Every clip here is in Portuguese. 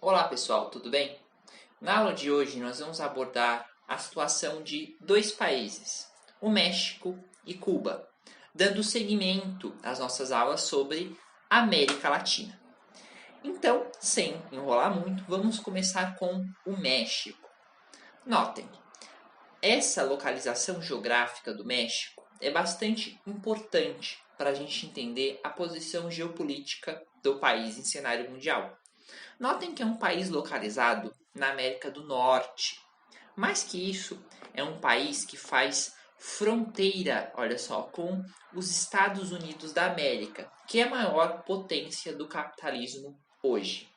Olá pessoal, tudo bem? Na aula de hoje nós vamos abordar a situação de dois países, o México e Cuba, dando seguimento às nossas aulas sobre América Latina. Então, sem enrolar muito, vamos começar com o México. Notem, essa localização geográfica do México é bastante importante para a gente entender a posição geopolítica do país em cenário mundial. Notem que é um país localizado na América do Norte. Mais que isso, é um país que faz fronteira, olha só, com os Estados Unidos da América, que é a maior potência do capitalismo hoje.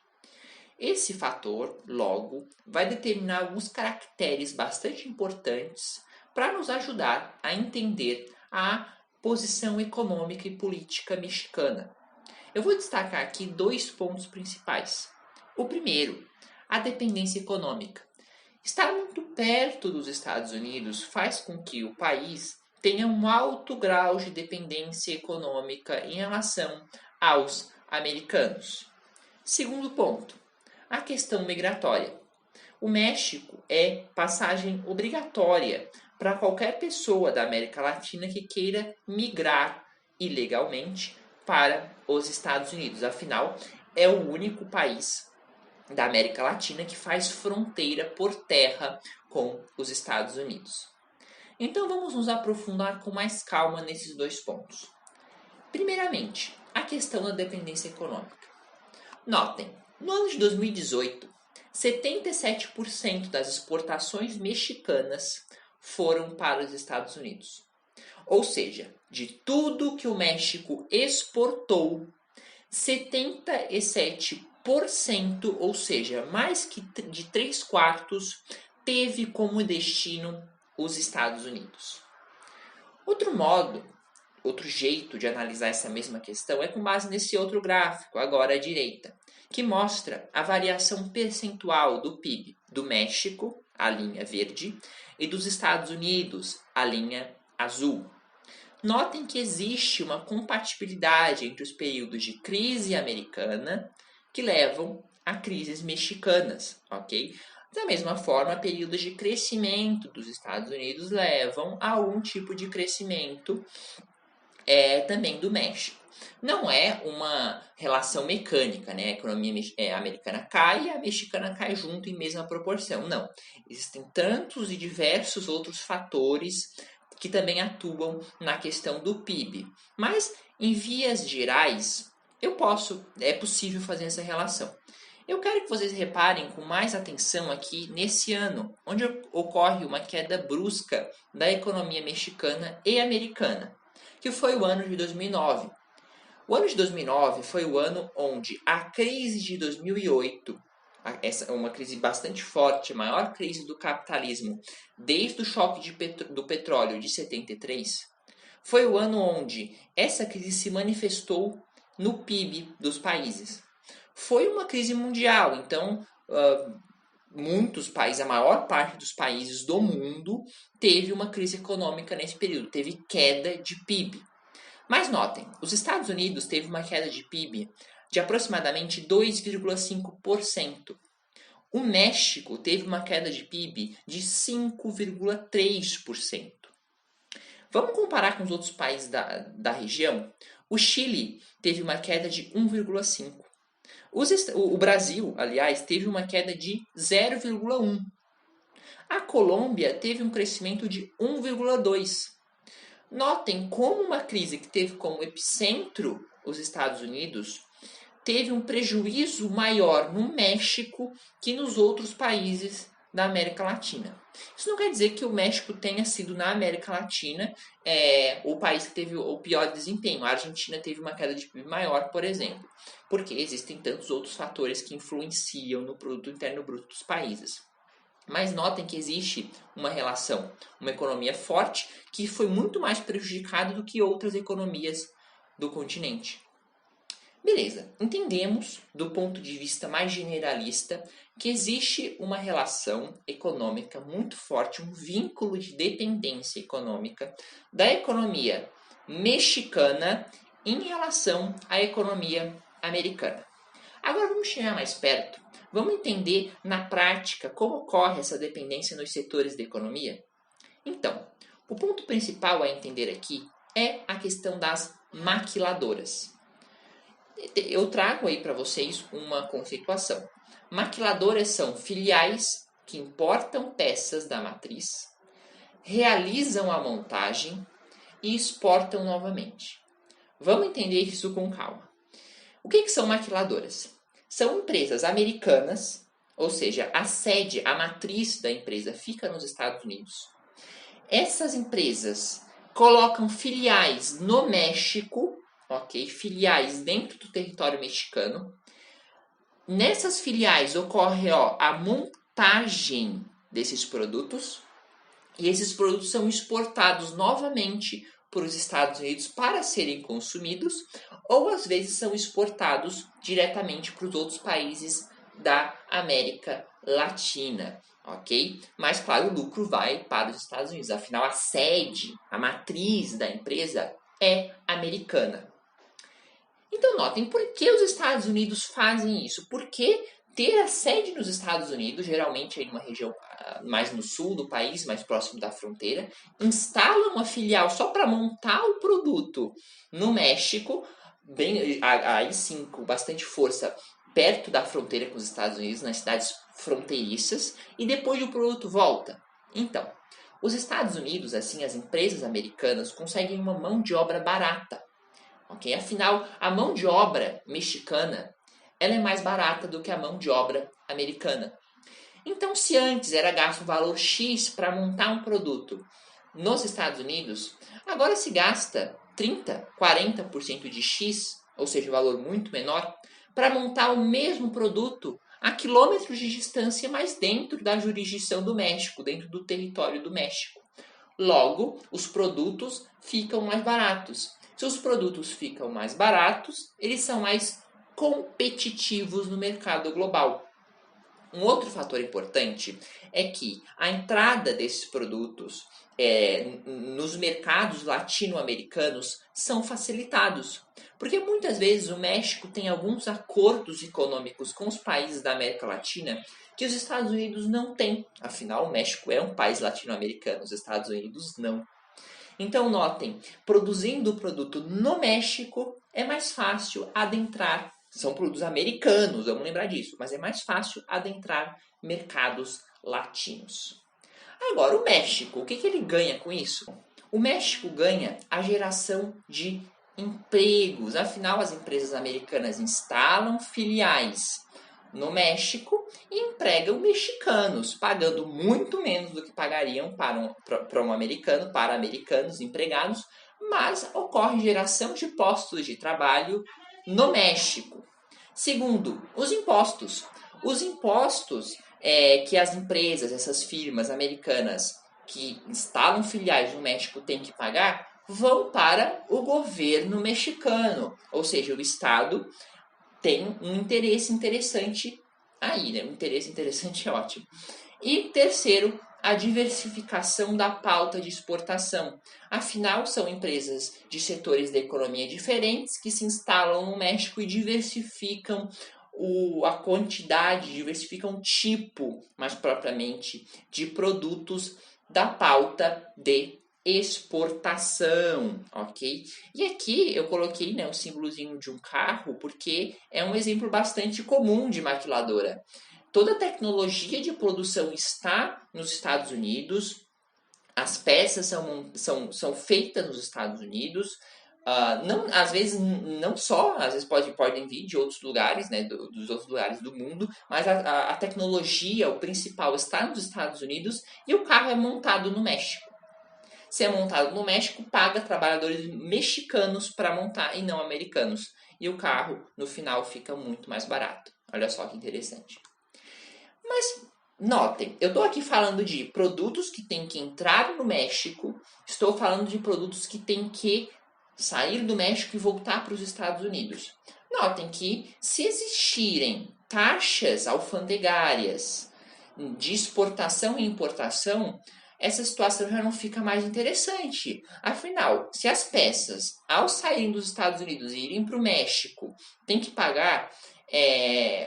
Esse fator, logo, vai determinar alguns caracteres bastante importantes para nos ajudar a entender a posição econômica e política mexicana. Eu vou destacar aqui dois pontos principais. O primeiro, a dependência econômica. Estar muito perto dos Estados Unidos faz com que o país tenha um alto grau de dependência econômica em relação aos americanos. Segundo ponto, a questão migratória. O México é passagem obrigatória para qualquer pessoa da América Latina que queira migrar ilegalmente para os Estados Unidos. Afinal, é o único país da América Latina que faz fronteira por terra com os Estados Unidos. Então vamos nos aprofundar com mais calma nesses dois pontos. Primeiramente, a questão da dependência econômica. Notem, no ano de 2018, 77% das exportações mexicanas foram para os Estados Unidos. Ou seja, de tudo que o México exportou, 77%, ou seja, mais que de 3/4, teve como destino os Estados Unidos. Outro jeito de analisar essa mesma questão é com base nesse outro gráfico, agora à direita, que mostra a variação percentual do PIB do México, a linha verde, e dos Estados Unidos, a linha azul. Notem que existe uma compatibilidade entre os períodos de crise americana que levam a crises mexicanas, ok? Da mesma forma, períodos de crescimento dos Estados Unidos levam a algum tipo de crescimento também do México. Não é uma relação mecânica, né? A economia americana cai e a mexicana cai junto em mesma proporção. Não. Existem tantos e diversos outros fatores que também atuam na questão do PIB. Mas, em vias gerais, é possível fazer essa relação. Eu quero que vocês reparem com mais atenção aqui nesse ano, onde ocorre uma queda brusca da economia mexicana e americana, que foi o ano de 2009. O ano de 2009 foi o ano onde a crise de 2008, essa é uma crise bastante forte, a maior crise do capitalismo desde o choque do petróleo de 73, foi o ano onde essa crise se manifestou no PIB dos países. Foi uma crise mundial, então muitos países, a maior parte dos países do mundo teve uma crise econômica nesse período, teve queda de PIB. Mas notem, os Estados Unidos teve uma queda de PIB de aproximadamente 2,5%. O México teve uma queda de PIB de 5,3%. Vamos comparar com os outros países da região? O Chile teve uma queda de 1,5%. O Brasil, aliás, teve uma queda de 0,1%. A Colômbia teve um crescimento de 1,2%. Notem como uma crise que teve como epicentro os Estados Unidos teve um prejuízo maior no México que nos outros países da América Latina. Isso não quer dizer que o México tenha sido, na América Latina, o país que teve o pior desempenho. A Argentina teve uma queda de PIB maior, por exemplo, porque existem tantos outros fatores que influenciam no produto interno bruto dos países. Mas notem que existe uma relação, uma economia forte que foi muito mais prejudicada do que outras economias do continente. Beleza, entendemos do ponto de vista mais generalista que existe uma relação econômica muito forte, um vínculo de dependência econômica da economia mexicana em relação à economia americana. Agora vamos chegar mais perto Vamos entender na prática como ocorre essa dependência nos setores da economia? Então, o ponto principal a entender aqui é a questão das maquiladoras. Eu trago aí para vocês uma conceituação. Maquiladoras são filiais que importam peças da matriz, realizam a montagem e exportam novamente. Vamos entender isso com calma. O que são maquiladoras? São empresas americanas, ou seja, a sede, a matriz da empresa fica nos Estados Unidos. Essas empresas colocam filiais no México, ok? Filiais dentro do território mexicano. Nessas filiais ocorre a montagem desses produtos e esses produtos são exportados novamente para os Estados Unidos para serem consumidos ou às vezes são exportados diretamente para os outros países da América Latina, ok? Mas claro, o lucro vai para os Estados Unidos, afinal a sede, a matriz da empresa é americana. Então notem, por que os Estados Unidos fazem isso? Porque ter a sede nos Estados Unidos, geralmente em uma região mais no sul do país, mais próximo da fronteira, instala uma filial só para montar o produto no México, aí sim, com bastante força, perto da fronteira com os Estados Unidos, nas cidades fronteiriças, e depois o produto volta. Então, os Estados Unidos, assim, as empresas americanas conseguem uma mão de obra barata. Okay? Afinal, a mão de obra mexicana ela é mais barata do que a mão de obra americana. Então, se antes era gasto um valor X para montar um produto nos Estados Unidos, agora se gasta 30%, 40% de X, ou seja, um valor muito menor, para montar o mesmo produto a quilômetros de distância, mas dentro da jurisdição do México, dentro do território do México. Logo, os produtos ficam mais baratos. Se os produtos ficam mais baratos, eles são mais competitivos no mercado global. Um outro fator importante é que a entrada desses produtos nos mercados latino-americanos são facilitados. Porque muitas vezes o México tem alguns acordos econômicos com os países da América Latina que os Estados Unidos não têm. Afinal, o México é um país latino-americano, os Estados Unidos não. Então, notem, produzindo o produto no México é mais fácil adentrar. São produtos americanos, vamos lembrar disso, mas é mais fácil adentrar mercados latinos. Agora, o México, o que ele ganha com isso? O México ganha a geração de empregos. Afinal, as empresas americanas instalam filiais no México e empregam mexicanos, pagando muito menos do que pagariam para um americano, para americanos empregados, mas ocorre geração de postos de trabalho no México. Segundo, os impostos. Os impostos que as empresas, essas firmas americanas que instalam filiais no México têm que pagar, vão para o governo mexicano, ou seja, o Estado tem um interesse interessante aí, né? Um interesse interessante é ótimo. E terceiro, a diversificação da pauta de exportação. Afinal, são empresas de setores da economia diferentes que se instalam no México e diversificam a quantidade, diversificam o tipo, mais propriamente, de produtos da pauta de exportação, ok? E aqui eu coloquei o símbolozinho de um carro porque é um exemplo bastante comum de maquiladora. Toda a tecnologia de produção está nos Estados Unidos, as peças são feitas nos Estados Unidos, não, às vezes não só, às vezes podem vir de outros lugares, né, dos outros lugares do mundo, mas a tecnologia, o principal, está nos Estados Unidos e o carro é montado no México. Se é montado no México, paga trabalhadores mexicanos para montar e não americanos. E o carro, no final, fica muito mais barato. Olha só que interessante. Mas notem, eu estou aqui falando de produtos que têm que entrar no México, estou falando de produtos que têm que sair do México e voltar para os Estados Unidos. Notem que se existirem taxas alfandegárias de exportação e importação, essa situação já não fica mais interessante. Afinal, se as peças, ao saírem dos Estados Unidos e irem para o México, têm que pagar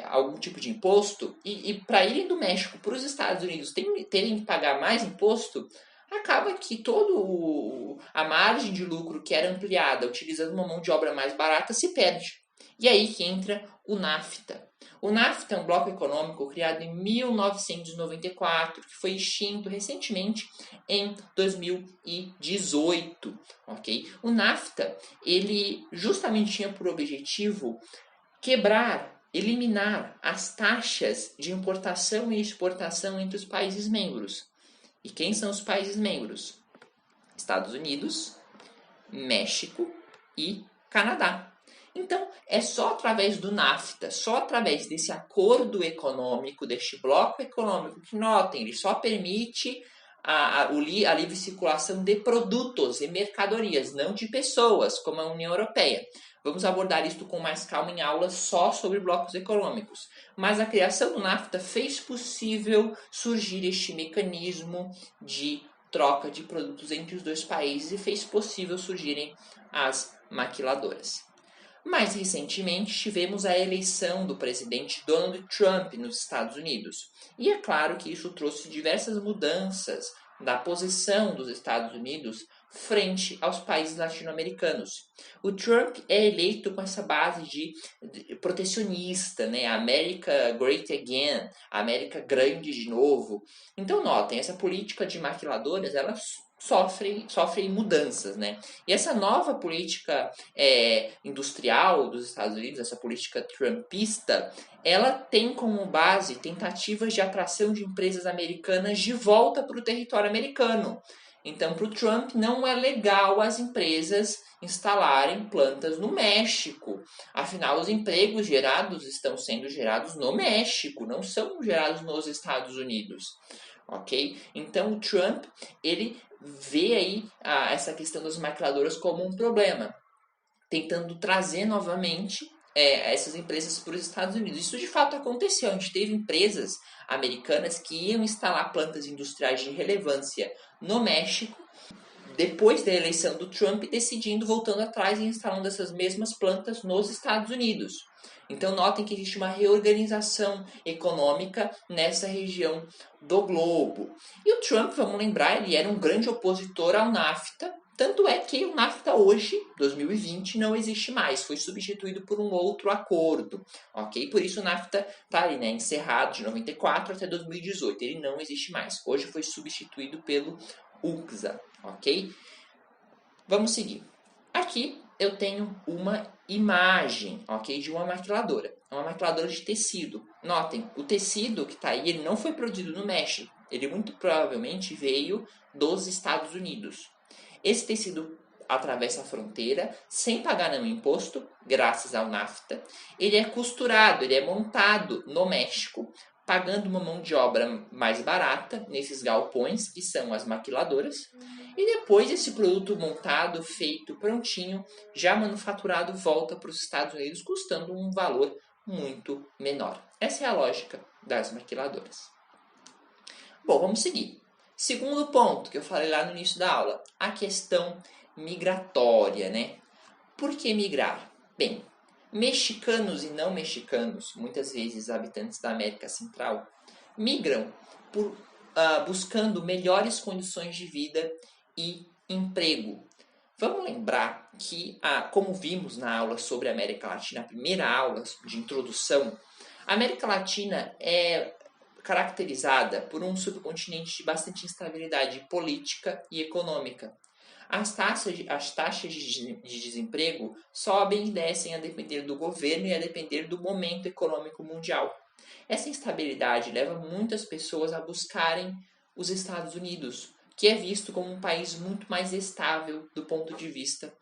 algum tipo de imposto, e para irem do México para os Estados Unidos terem que pagar mais imposto, acaba que toda a margem de lucro que era ampliada utilizando uma mão de obra mais barata se perde. E aí que entra o NAFTA. O NAFTA é um bloco econômico criado em 1994, que foi extinto recentemente em 2018, ok? O NAFTA, ele justamente tinha por objetivo eliminar as taxas de importação e exportação entre os países membros. E quem são os países membros? Estados Unidos, México e Canadá. Então, é só através do NAFTA, só através desse acordo econômico, deste bloco econômico, que notem, ele só permite a livre circulação de produtos e mercadorias, não de pessoas, como a União Europeia. Vamos abordar isto com mais calma em aulas só sobre blocos econômicos. Mas a criação do NAFTA fez possível surgir este mecanismo de troca de produtos entre os dois países e fez possível surgirem as maquiladoras. Mais recentemente, tivemos a eleição do presidente Donald Trump nos Estados Unidos. E é claro que isso trouxe diversas mudanças da posição dos Estados Unidos frente aos países latino-americanos. O Trump é eleito com essa base de protecionista, né? America Great Again, América grande de novo. Então notem, essa política de maquiladoras, ela sofrem mudanças, né? E essa nova política industrial dos Estados Unidos, essa política trumpista, ela tem como base tentativas de atração de empresas americanas de volta para o território americano. Então, para o Trump, não é legal as empresas instalarem plantas no México. Afinal, os empregos gerados estão sendo gerados no México, não são gerados nos Estados Unidos. Ok? Então, o Trump, ele vê aí essa questão das maquiladoras como um problema, tentando trazer novamente essas empresas para os Estados Unidos. Isso de fato aconteceu. A gente teve empresas americanas que iam instalar plantas industriais de relevância no México, depois da eleição do Trump, decidindo, voltando atrás e instalando essas mesmas plantas nos Estados Unidos. Então notem que existe uma reorganização econômica nessa região do globo. E o Trump, vamos lembrar, ele era um grande opositor ao NAFTA, tanto é que o NAFTA hoje, 2020, não existe mais, foi substituído por um outro acordo, ok? Por isso o NAFTA está ali, né, encerrado de 94 até 2018, ele não existe mais. Hoje foi substituído pelo UCSA, ok? Vamos seguir. Aqui eu tenho uma imagem, ok, de uma maquiladora. É uma maquiladora de tecido. Notem, o tecido que está aí, ele não foi produzido no México. Ele muito provavelmente veio dos Estados Unidos. Esse tecido atravessa a fronteira sem pagar nenhum imposto, graças ao NAFTA. Ele é costurado, ele é montado no México, pagando uma mão de obra mais barata nesses galpões, que são as maquiladoras. E depois esse produto montado, feito, prontinho, já manufaturado, volta para os Estados Unidos, custando um valor muito menor. Essa é a lógica das maquiladoras. Bom, vamos seguir. Segundo ponto que eu falei lá no início da aula, a questão migratória, né? Por que migrar? Bem, mexicanos e não mexicanos, muitas vezes habitantes da América Central, migram buscando melhores condições de vida e emprego. Vamos lembrar que, como vimos na aula sobre a América Latina, a primeira aula de introdução, a América Latina é caracterizada por um subcontinente de bastante instabilidade política e econômica. As taxas de desemprego sobem e descem a depender do governo e a depender do momento econômico mundial. Essa instabilidade leva muitas pessoas a buscarem os Estados Unidos, que é visto como um país muito mais estável do ponto de vista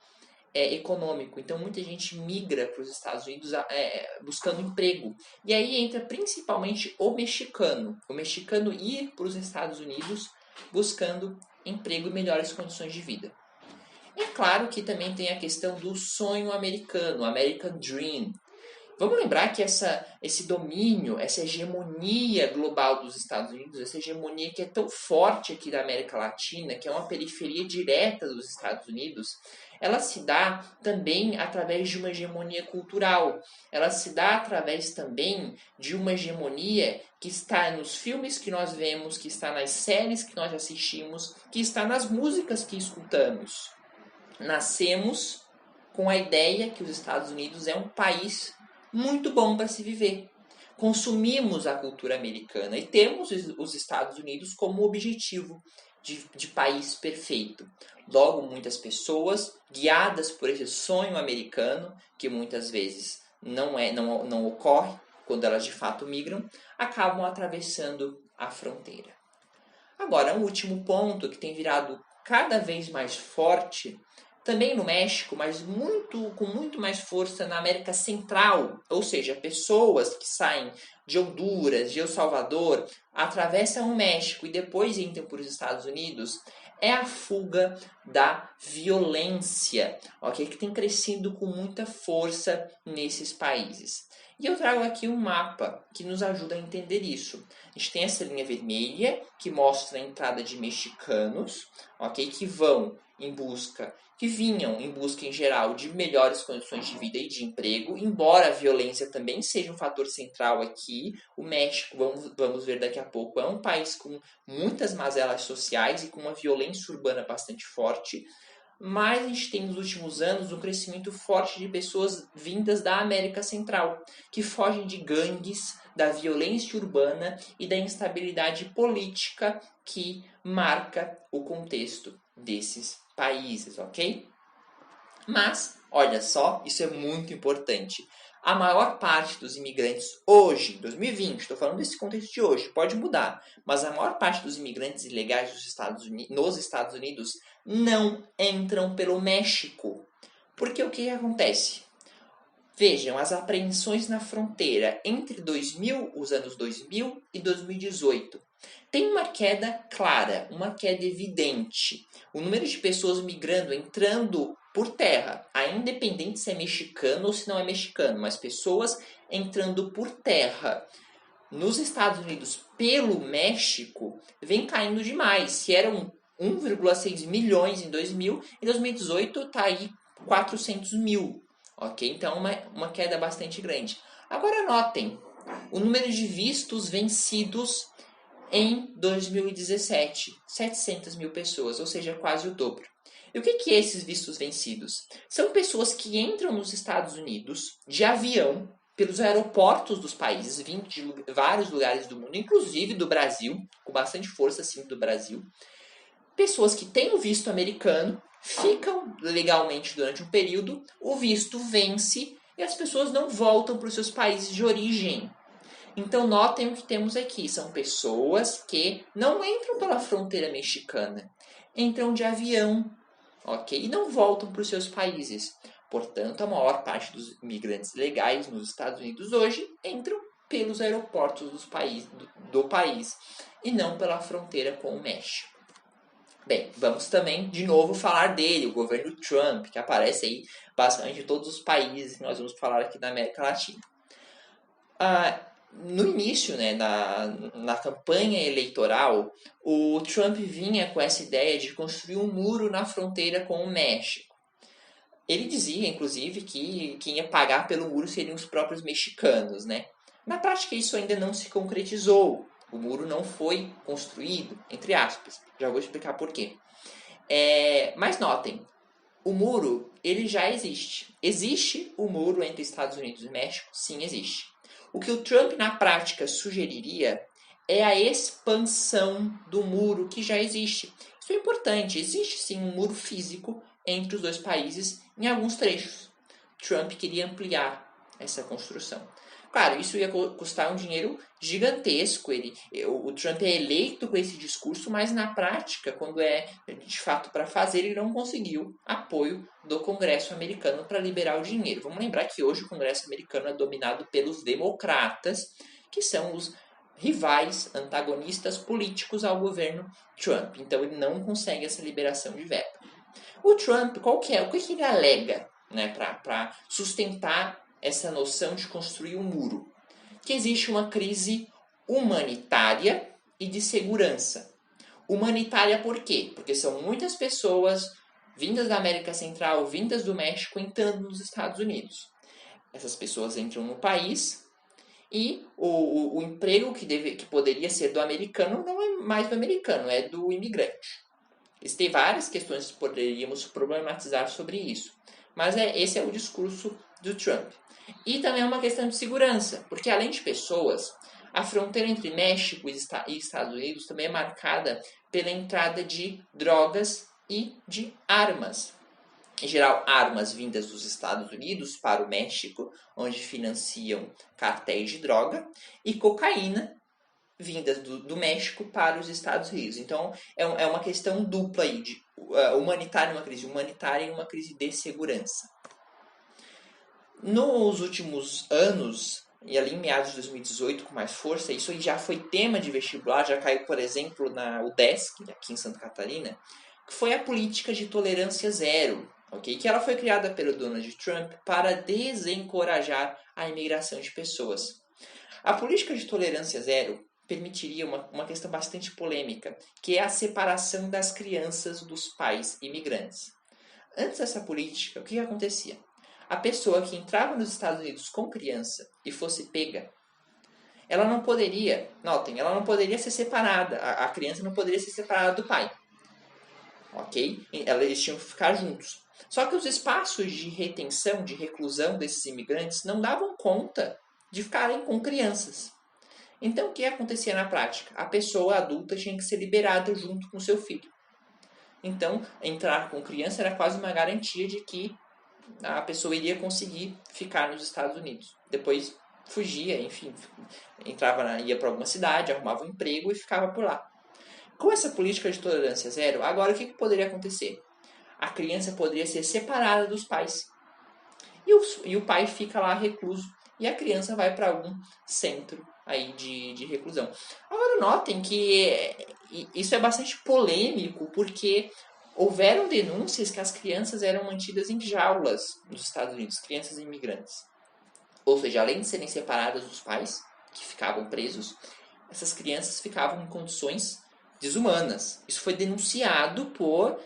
econômico. Então, muita gente migra para os Estados Unidos buscando emprego. E aí entra principalmente o mexicano. O mexicano ir para os Estados Unidos buscando emprego e melhores condições de vida. É claro que também tem a questão do sonho americano, American Dream. Vamos lembrar que esse domínio, essa hegemonia global dos Estados Unidos, essa hegemonia que é tão forte aqui da América Latina, que é uma periferia direta dos Estados Unidos, ela se dá também através de uma hegemonia cultural. Ela se dá através também de uma hegemonia que está nos filmes que nós vemos, que está nas séries que nós assistimos, que está nas músicas que escutamos. Nascemos com a ideia que os Estados Unidos é um país muito bom para se viver. Consumimos a cultura americana e temos os Estados Unidos como objetivo de país perfeito. Logo, muitas pessoas, guiadas por esse sonho americano, que muitas vezes não ocorre quando elas de fato migram, acabam atravessando a fronteira. Agora, um último ponto que tem virado cada vez mais forte, também no México, mas com muito mais força na América Central, ou seja, pessoas que saem de Honduras, de El Salvador, atravessam o México e depois entram para os Estados Unidos, é a fuga da violência, okay? Que tem crescido com muita força nesses países. E eu trago aqui um mapa que nos ajuda a entender isso. A gente tem essa linha vermelha que mostra a entrada de mexicanos, okay? Que vinham em busca, em geral, de melhores condições de vida e de emprego, embora a violência também seja um fator central aqui. O México, vamos ver daqui a pouco, é um país com muitas mazelas sociais e com uma violência urbana bastante forte, mas a gente tem nos últimos anos um crescimento forte de pessoas vindas da América Central, que fogem de gangues, da violência urbana e da instabilidade política que marca o contexto desses países, ok? Mas, olha só, isso é muito importante. A maior parte dos imigrantes hoje, 2020, estou falando desse contexto de hoje, pode mudar, mas a maior parte dos imigrantes ilegais nos Estados Unidos não entram pelo México. Porque o que acontece? Vejam, as apreensões na fronteira entre os anos 2000 e 2018. Tem uma queda clara, uma queda evidente. O número de pessoas migrando, entrando por terra, independente se é mexicano ou se não é mexicano, mas pessoas entrando por terra nos Estados Unidos pelo México, vem caindo demais. Se eram 1,6 milhões em 2000, em 2018 está aí 400 mil. Ok? Então, uma queda bastante grande. Agora, notem, o número de vistos vencidos em 2017, 700 mil pessoas, ou seja, quase o dobro. E o que é esses vistos vencidos? São pessoas que entram nos Estados Unidos de avião, pelos aeroportos dos países, vindo de vários lugares do mundo, inclusive do Brasil, com bastante força, sim, do Brasil. Pessoas que têm o visto americano, ficam legalmente durante um período, o visto vence e as pessoas não voltam para os seus países de origem. Então, notem o que temos aqui. São pessoas que não entram pela fronteira mexicana, entram de avião, ok? E não voltam para os seus países. Portanto, a maior parte dos imigrantes legais nos Estados Unidos hoje entram pelos aeroportos do país e não pela fronteira com o México. Bem, vamos também, de novo, falar dele, o governo Trump, que aparece aí basicamente em todos os países que nós vamos falar aqui da América Latina. No início, né, na campanha eleitoral, o Trump vinha com essa ideia de construir um muro na fronteira com o México. Ele dizia, inclusive, que quem ia pagar pelo muro seriam os próprios mexicanos, né? Na prática, isso ainda não se concretizou. O muro não foi construído, entre aspas. Já vou explicar por quê. Mas notem, o muro ele já existe. Existe o muro entre Estados Unidos e México? Sim, existe. O que o Trump, na prática, sugeriria é a expansão do muro que já existe. Isso é importante. Existe, sim, um muro físico entre os dois países em alguns trechos. Trump queria ampliar essa construção. Claro, isso ia custar um dinheiro gigantesco. O Trump é eleito com esse discurso, mas na prática, quando é de fato para fazer, ele não conseguiu apoio do Congresso americano para liberar o dinheiro. Vamos lembrar que hoje o Congresso americano é dominado pelos democratas, que são os rivais, antagonistas políticos ao governo Trump. Então ele não consegue essa liberação de verba. O Trump, o que ele alega, né, para sustentar essa noção de construir um muro? Que existe uma crise humanitária e de segurança. Humanitária por quê? Porque são muitas pessoas vindas da América Central, vindas do México, entrando nos Estados Unidos. Essas pessoas entram no país e o emprego que poderia ser do americano não é mais do americano, é do imigrante. Existem várias questões que poderíamos problematizar sobre isso. Mas esse é o discurso do Trump. E também é uma questão de segurança, porque além de pessoas, a fronteira entre México e Estados Unidos também é marcada pela entrada de drogas e de armas. Em geral, armas vindas dos Estados Unidos para o México, onde financiam cartéis de droga, e cocaína vindas do México para os Estados Unidos. Então, é uma questão dupla aí, de humanitária, uma crise humanitária e uma crise de segurança. Nos últimos anos, e ali em meados de 2018 com mais força, isso aí já foi tema de vestibular, já caiu, por exemplo, na UDESC, aqui em Santa Catarina, que foi a política de tolerância zero, okay? Que ela foi criada pelo Donald Trump para desencorajar a imigração de pessoas. A política de tolerância zero permitiria uma questão bastante polêmica, que é a separação das crianças dos pais imigrantes. Antes dessa política, o que acontecia? A pessoa que entrava nos Estados Unidos com criança e fosse pega, ela não poderia, notem, ela não poderia ser separada, a criança não poderia ser separada do pai. Ok? Eles tinham que ficar juntos. Só que os espaços de retenção, de reclusão desses imigrantes não davam conta de ficarem com crianças. Então, o que acontecia na prática? A pessoa adulta tinha que ser liberada junto com seu filho. Então, entrar com criança era quase uma garantia de que a pessoa iria conseguir ficar nos Estados Unidos. Depois fugia, enfim, ia para alguma cidade, arrumava um emprego e ficava por lá. Com essa política de tolerância zero, agora o que poderia acontecer? A criança poderia ser separada dos pais. E o pai fica lá recluso. E a criança vai para algum centro aí de reclusão. Agora notem que isso é bastante polêmico, porque houveram denúncias que as crianças eram mantidas em jaulas nos Estados Unidos, crianças imigrantes. Ou seja, além de serem separadas dos pais, que ficavam presos, essas crianças ficavam em condições desumanas. Isso foi denunciado por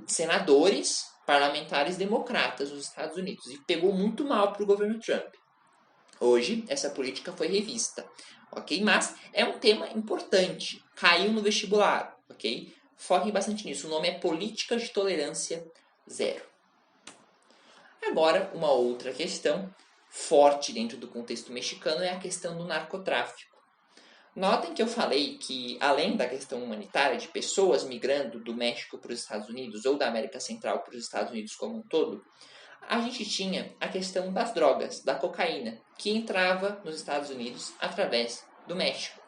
senadores, parlamentares democratas dos Estados Unidos e pegou muito mal para o governo Trump. Hoje, essa política foi revista, ok? Mas é um tema importante, caiu no vestibular, ok? Foquem bastante nisso, o nome é Política de Tolerância Zero. Agora, uma outra questão forte dentro do contexto mexicano é a questão do narcotráfico. Notem que eu falei que, além da questão humanitária de pessoas migrando do México para os Estados Unidos ou da América Central para os Estados Unidos como um todo, a gente tinha a questão das drogas, da cocaína, que entrava nos Estados Unidos através do México.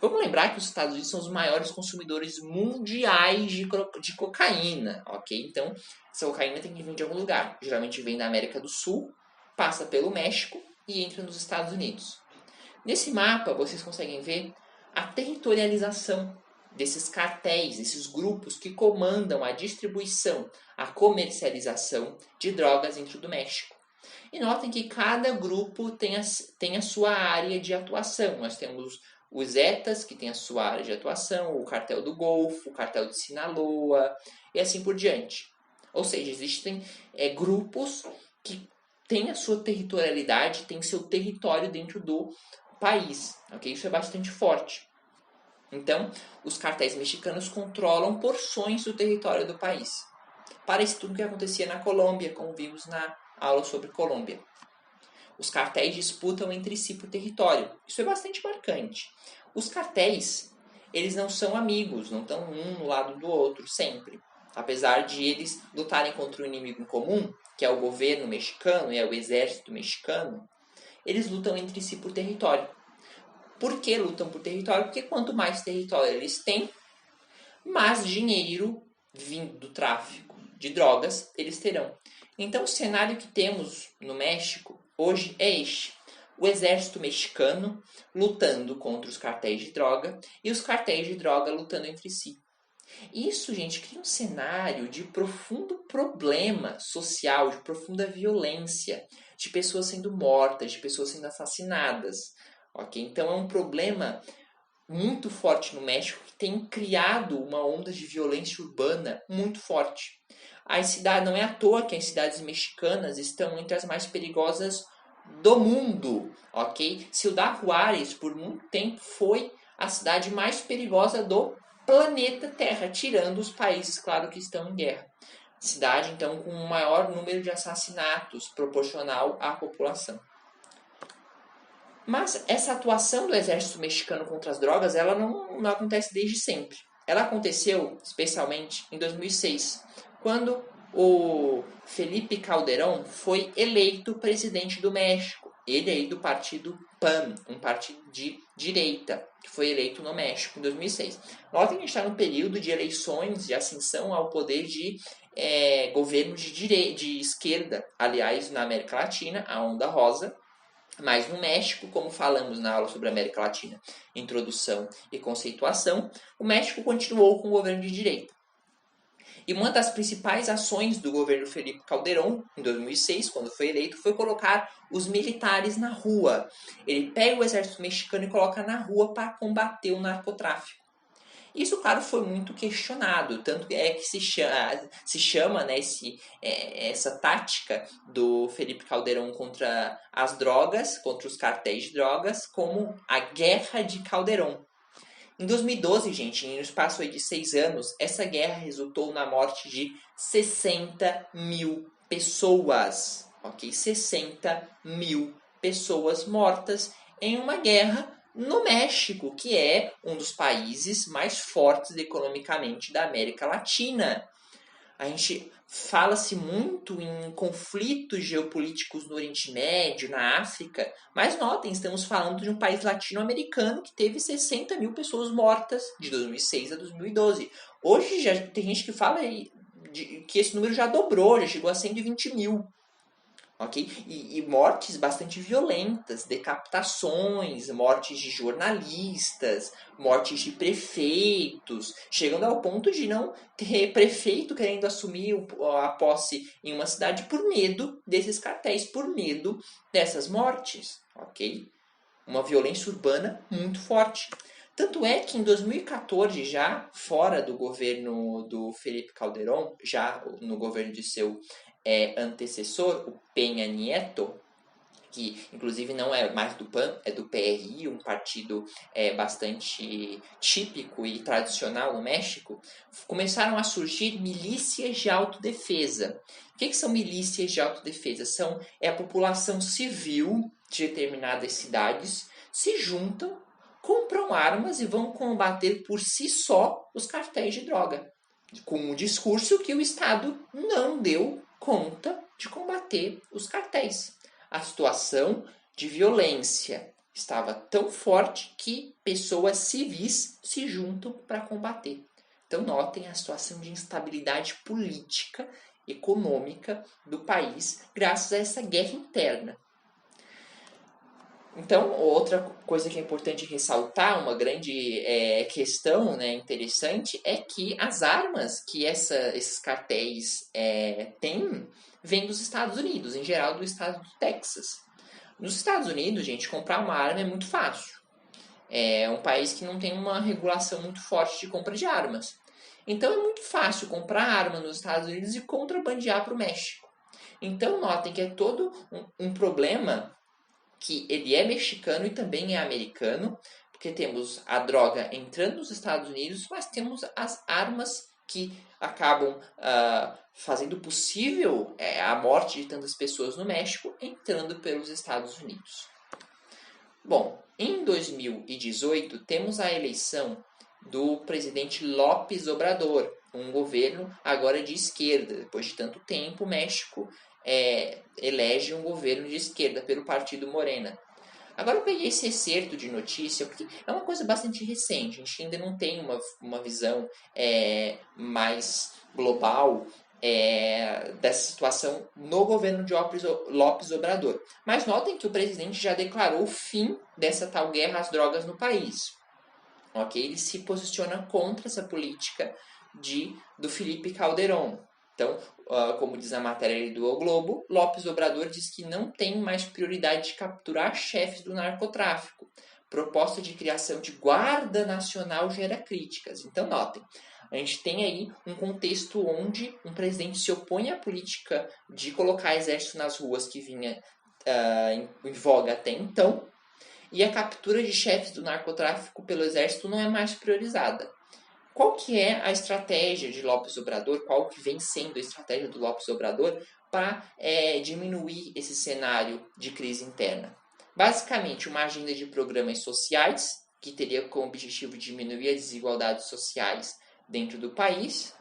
Vamos lembrar que os Estados Unidos são os maiores consumidores mundiais de cocaína, ok? Então, essa cocaína tem que vir de algum lugar. Geralmente vem da América do Sul, passa pelo México e entra nos Estados Unidos. Nesse mapa, vocês conseguem ver a territorialização desses cartéis, esses grupos que comandam a distribuição, a comercialização de drogas dentro do México. E notem que cada grupo tem a sua área de atuação. Nós temos os Zetas, que tem a sua área de atuação, o Cartel do Golfo, o Cartel de Sinaloa, e assim por diante. Ou seja, existem grupos que têm a sua territorialidade, têm seu território dentro do país, ok? Isso é bastante forte. Então, os cartéis mexicanos controlam porções do território do país. Parece tudo o que acontecia na Colômbia, como vimos na aula sobre Colômbia. Os cartéis disputam entre si por território. Isso é bastante marcante. Os cartéis, eles não são amigos, não estão um no lado do outro, sempre. Apesar de eles lutarem contra um inimigo em comum, que é o governo mexicano e é o exército mexicano, eles lutam entre si por território. Por que lutam por território? Porque quanto mais território eles têm, mais dinheiro vindo do tráfico de drogas eles terão. Então, o cenário que temos no México hoje é este. O exército mexicano lutando contra os cartéis de droga e os cartéis de droga lutando entre si. Isso, gente, cria um cenário de profundo problema social, de profunda violência, de pessoas sendo mortas, de pessoas sendo assassinadas. Ok? Então é um problema muito forte no México que tem criado uma onda de violência urbana muito forte. As cidades, não é à toa que as cidades mexicanas estão entre as mais perigosas do mundo, ok? Ciudad Juárez, por muito tempo, foi a cidade mais perigosa do planeta Terra, tirando os países, claro, que estão em guerra. Cidade, então, com o maior número de assassinatos proporcional à população. Mas essa atuação do exército mexicano contra as drogas, ela não acontece desde sempre. Ela aconteceu especialmente em 2006, quando o Felipe Calderón foi eleito presidente do México. Ele aí do partido PAN, um partido de direita, que foi eleito no México em 2006. Notem que a gente está no período de eleições, de ascensão ao poder de governo de esquerda, aliás, na América Latina, a onda rosa. Mas no México, como falamos na aula sobre a América Latina, introdução e conceituação, o México continuou com o governo de direita. E uma das principais ações do governo Felipe Calderón, em 2006, quando foi eleito, foi colocar os militares na rua. Ele pega o exército mexicano e coloca na rua para combater o narcotráfico. Isso, claro, foi muito questionado, tanto é que se chama né, essa tática do Felipe Calderón contra as drogas, contra os cartéis de drogas, como a Guerra de Calderón. Em 2012, gente, no espaço de 6 anos, essa guerra resultou na morte de 60 mil pessoas. Ok? 60 mil pessoas mortas em uma guerra no México, que é um dos países mais fortes economicamente da América Latina. A gente fala-se muito em conflitos geopolíticos no Oriente Médio, na África, mas notem, estamos falando de um país latino-americano que teve 60 mil pessoas mortas de 2006 a 2012. Hoje já tem gente que fala que esse número já dobrou, já chegou a 120 mil. Okay? E mortes bastante violentas, decapitações, mortes de jornalistas, mortes de prefeitos, chegando ao ponto de não ter prefeito querendo assumir a posse em uma cidade por medo desses cartéis, por medo dessas mortes. Ok? Uma violência urbana muito forte. Tanto é que em 2014, já fora do governo do Felipe Calderón, já no governo de seu antecessor, o Peña Nieto, que inclusive não é mais do PAN, é do PRI, um partido bastante típico e tradicional no México, começaram a surgir milícias de autodefesa. O que são milícias de autodefesa? É a população civil de determinadas cidades se juntam, compram armas e vão combater por si só os cartéis de droga, com um discurso que o Estado não deu conta de combater os cartéis. A situação de violência estava tão forte que pessoas civis se juntam para combater. Então notem a situação de instabilidade política, econômica do país graças a essa guerra interna. Então, outra coisa que é importante ressaltar, uma grande questão interessante, é que as armas que esses cartéis têm vêm dos Estados Unidos, em geral do estado do Texas. Nos Estados Unidos, gente, comprar uma arma é muito fácil. É um país que não tem uma regulação muito forte de compra de armas. Então é muito fácil comprar arma nos Estados Unidos e contrabandear para o México. Então notem que é todo um problema que ele é mexicano e também é americano, porque temos a droga entrando nos Estados Unidos, mas temos as armas que acabam fazendo possível a morte de tantas pessoas no México entrando pelos Estados Unidos. Bom, em 2018 temos a eleição do presidente López Obrador, um governo agora de esquerda. Depois de tanto tempo, o México elege um governo de esquerda pelo partido Morena. Agora eu peguei esse excerto de notícia porque é uma coisa bastante recente. A gente ainda não tem uma visão mais global dessa situação no governo de López Obrador. Mas notem que o presidente já declarou o fim dessa tal guerra às drogas no país. Okay? Ele se posiciona contra essa política do Felipe Calderón. Então, como diz a matéria do O Globo, López Obrador diz que não tem mais prioridade de capturar chefes do narcotráfico. Proposta de criação de Guarda Nacional gera críticas. Então, notem, a gente tem aí um contexto onde um presidente se opõe à política de colocar exército nas ruas que vinha em voga até então, e a captura de chefes do narcotráfico pelo exército não é mais priorizada. Qual que é a estratégia de López Obrador, qual que vem sendo a estratégia do López Obrador para diminuir esse cenário de crise interna? Basicamente, uma agenda de programas sociais, que teria como objetivo diminuir as desigualdades sociais dentro do país,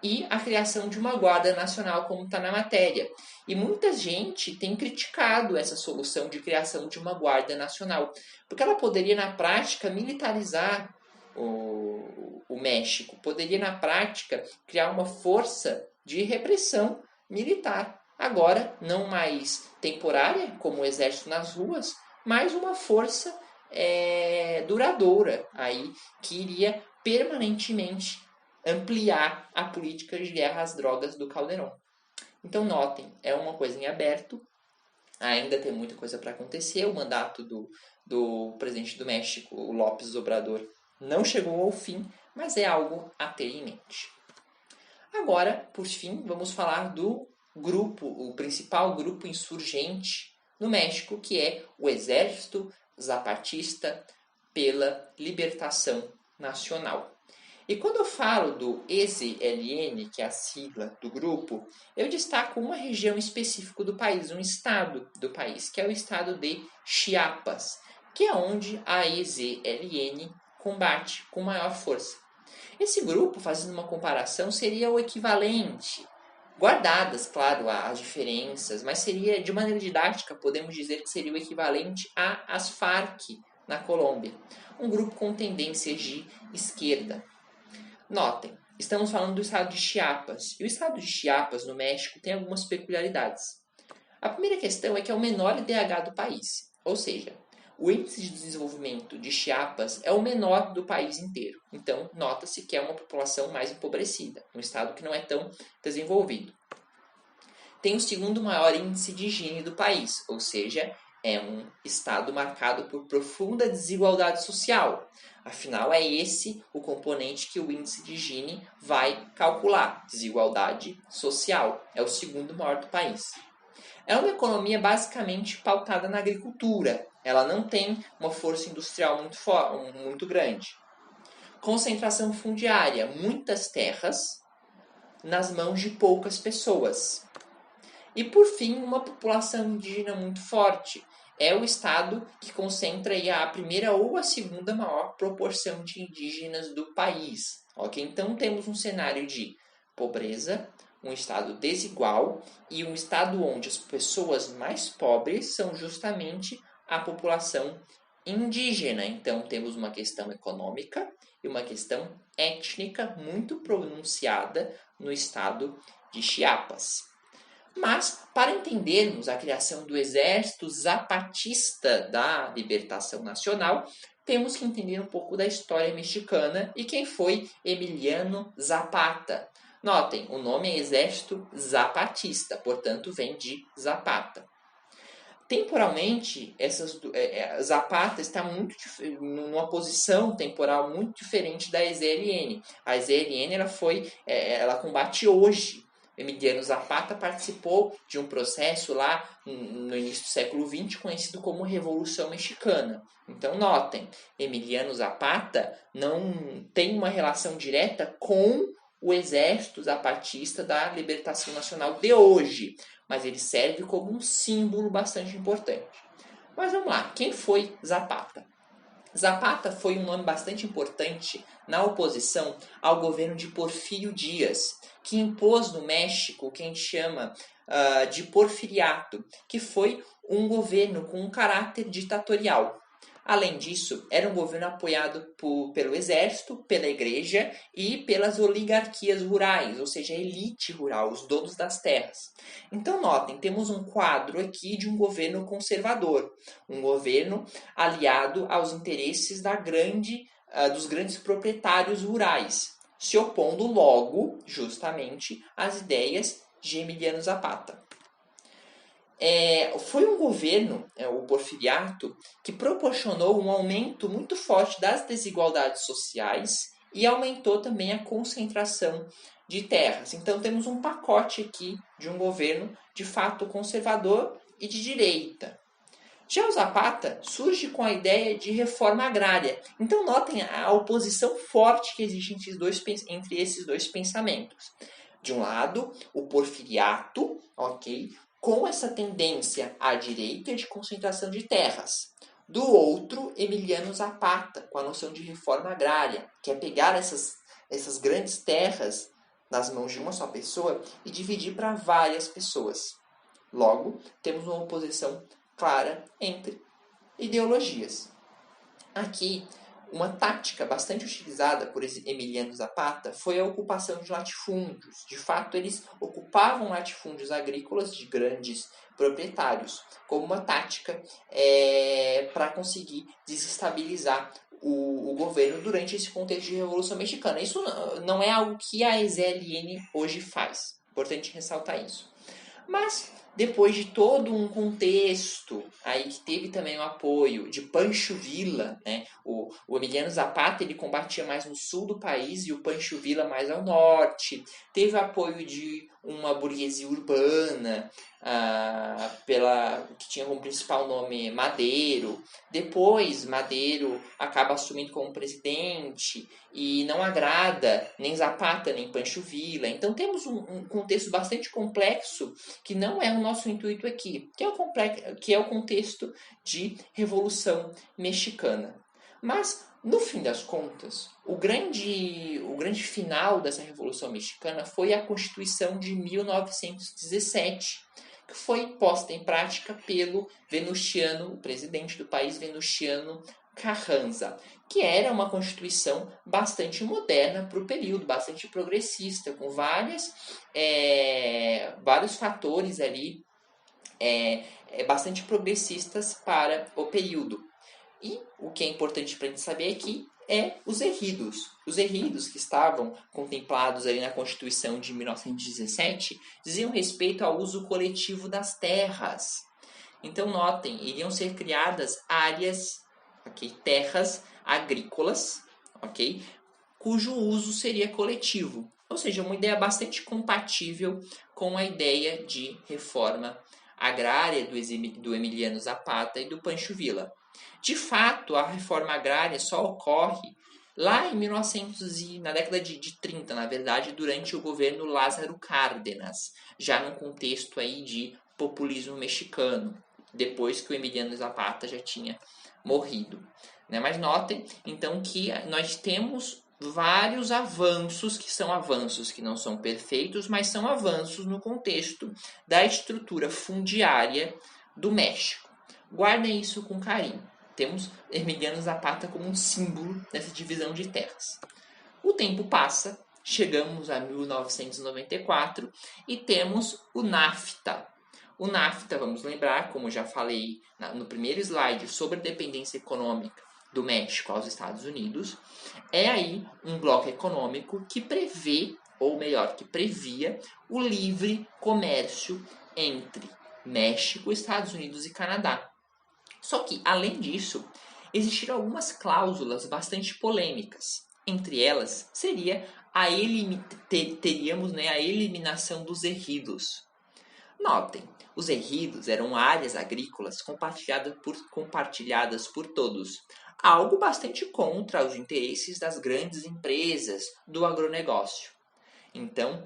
e a criação de uma Guarda Nacional, como está na matéria. E muita gente tem criticado essa solução de criação de uma Guarda Nacional, porque ela poderia, na prática, militarizar o México, poderia, na prática, criar uma força de repressão militar. Agora, não mais temporária, como o exército nas ruas, mas uma força duradoura, aí, que iria permanentemente ampliar a política de guerra às drogas do Calderón. Então, notem, é uma coisa em aberto, ainda tem muita coisa para acontecer. O mandato do presidente do México, o López Obrador, não chegou ao fim, mas é algo a ter em mente. Agora, por fim, vamos falar do grupo, o principal grupo insurgente no México, que é o Exército Zapatista pela Libertação Nacional. E quando eu falo do EZLN, que é a sigla do grupo, eu destaco uma região específica do país, um estado do país, que é o estado de Chiapas, que é onde a EZLN combate com maior força. Esse grupo, fazendo uma comparação, seria o equivalente, guardadas, claro, as diferenças, mas seria, de maneira didática, podemos dizer que seria o equivalente às Farc na Colômbia, um grupo com tendências de esquerda. Notem, estamos falando do estado de Chiapas, e o estado de Chiapas, no México, tem algumas peculiaridades. A primeira questão é que é o menor IDH do país, ou seja, o índice de desenvolvimento de Chiapas é o menor do país inteiro. Então, nota-se que é uma população mais empobrecida, um estado que não é tão desenvolvido. Tem o segundo maior índice de higiene do país, ou seja, é um estado marcado por profunda desigualdade social. Afinal, é esse o componente que o índice de Gini vai calcular. Desigualdade social. É o segundo maior do país. É uma economia basicamente pautada na agricultura. Ela não tem uma força industrial muito grande. Concentração fundiária. Muitas terras nas mãos de poucas pessoas. E, por fim, uma população indígena muito forte. É o estado que concentra aí a primeira ou a segunda maior proporção de indígenas do país. Okay? Então, temos um cenário de pobreza, um estado desigual e um estado onde as pessoas mais pobres são justamente a população indígena. Então, temos uma questão econômica e uma questão étnica muito pronunciada no estado de Chiapas. Mas, para entendermos a criação do Exército Zapatista da Libertação Nacional, temos que entender um pouco da história mexicana e quem foi Emiliano Zapata. Notem, o nome é Exército Zapatista, portanto vem de Zapata. Temporalmente, Zapata está numa posição temporal muito diferente da EZLN. A EZLN ela combate hoje. Emiliano Zapata participou de um processo lá no início do século XX conhecido como Revolução Mexicana. Então, notem, Emiliano Zapata não tem uma relação direta com o Exército Zapatista da Libertação Nacional de hoje, mas ele serve como um símbolo bastante importante. Mas vamos lá, quem foi Zapata? Zapata foi um nome bastante importante na oposição ao governo de Porfírio Díaz, que impôs no México o que a gente chama de porfiriato, que foi um governo com um caráter ditatorial. Além disso, era um governo apoiado pelo exército, pela igreja e pelas oligarquias rurais, ou seja, a elite rural, os donos das terras. Então, notem, temos um quadro aqui de um governo conservador, um governo aliado aos interesses dos grandes proprietários rurais. se opondo logo, justamente, às ideias de Emiliano Zapata. Foi um governo, o Porfiriato, que proporcionou um aumento muito forte das desigualdades sociais e aumentou também a concentração de terras. Então temos um pacote aqui de um governo de fato conservador e de direita. Já o Zapata surge com a ideia de reforma agrária. Então notem a oposição forte que existe entre esses dois pensamentos. De um lado, o Porfiriato, ok, com essa tendência à direita de concentração de terras. Do outro, Emiliano Zapata, com a noção de reforma agrária, que é pegar essas grandes terras nas mãos de uma só pessoa e dividir para várias pessoas. Logo, temos uma oposição clara entre ideologias. Aqui, uma tática bastante utilizada por Emiliano Zapata foi a ocupação de latifúndios. De fato, eles ocupavam latifúndios agrícolas de grandes proprietários, como uma tática para conseguir desestabilizar o governo durante esse contexto de Revolução Mexicana. Isso não é algo que a EZLN hoje faz. Importante ressaltar isso. Mas depois de todo um contexto aí que teve também o apoio de Pancho Villa, né? O Emiliano Zapata ele combatia mais no sul do país e o Pancho Villa mais ao norte. Teve o apoio de uma burguesia urbana, que tinha como principal nome Madero. Depois Madero acaba assumindo como presidente e não agrada nem Zapata nem Pancho Villa. Então temos um contexto bastante complexo que não é o nosso intuito aqui, que é o contexto de Revolução Mexicana. Mas, no fim das contas, o grande final dessa Revolução Mexicana foi a Constituição de 1917, que foi posta em prática pelo Venustiano, o presidente do país, Venustiano Carranza, que era uma constituição bastante moderna para o período, bastante progressista, com vários fatores ali bastante progressistas para o período. E o que é importante para a gente saber aqui é os erridos. Os erridos que estavam contemplados ali na Constituição de 1917 diziam respeito ao uso coletivo das terras. Então, notem, iriam ser criadas áreas, terras agrícolas, cujo uso seria coletivo. Ou seja, uma ideia bastante compatível com a ideia de reforma agrária do Emiliano Zapata e do Pancho Villa. De fato, a reforma agrária só ocorre lá em na década de 30, na verdade, durante o governo Lázaro Cárdenas, já num contexto aí de populismo mexicano, depois que o Emiliano Zapata já tinha morrido. Mas notem, então, que nós temos vários avanços que não são perfeitos, mas são avanços no contexto da estrutura fundiária do México. Guardem isso com carinho. Temos Emiliano Zapata como um símbolo dessa divisão de terras. O tempo passa, chegamos a 1994 e temos o NAFTA. O NAFTA, vamos lembrar, como já falei no primeiro slide, sobre a dependência econômica do México aos Estados Unidos, é aí um bloco econômico que prevê, ou melhor, que previa o livre comércio entre México, Estados Unidos e Canadá. Só que, além disso, existiram algumas cláusulas bastante polêmicas. Entre elas, teríamos a eliminação dos ejidos. Notem, os ejidos eram áreas agrícolas compartilhadas por todos, algo bastante contra os interesses das grandes empresas do agronegócio. Então,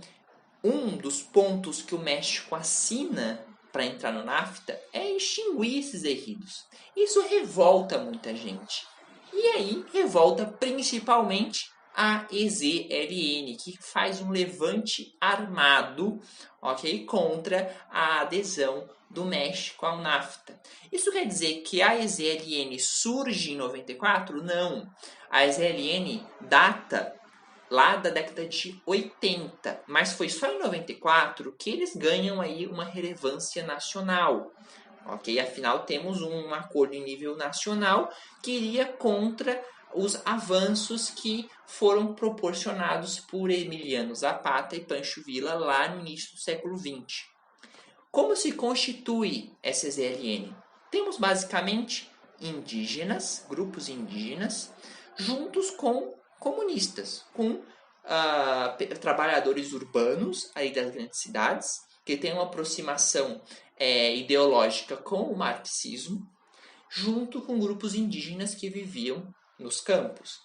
um dos pontos que o México assina para entrar no NAFTA é extinguir esses ejidos. Isso revolta muita gente. E aí revolta principalmente a EZLN, que faz um levante armado, contra a adesão do México ao NAFTA. Isso quer dizer que a EZLN surge em 94? Não. A EZLN data lá da década de 80, mas foi só em 94 que eles ganham aí uma relevância nacional. Afinal, temos um acordo em nível nacional que iria contra os avanços que foram proporcionados por Emiliano Zapata e Pancho Villa lá no início do século XX. Como se constitui essa EZLN? Temos basicamente indígenas, grupos indígenas, juntos com comunistas, com trabalhadores urbanos aí das grandes cidades, que têm uma aproximação ideológica com o marxismo, junto com grupos indígenas que viviam nos campos,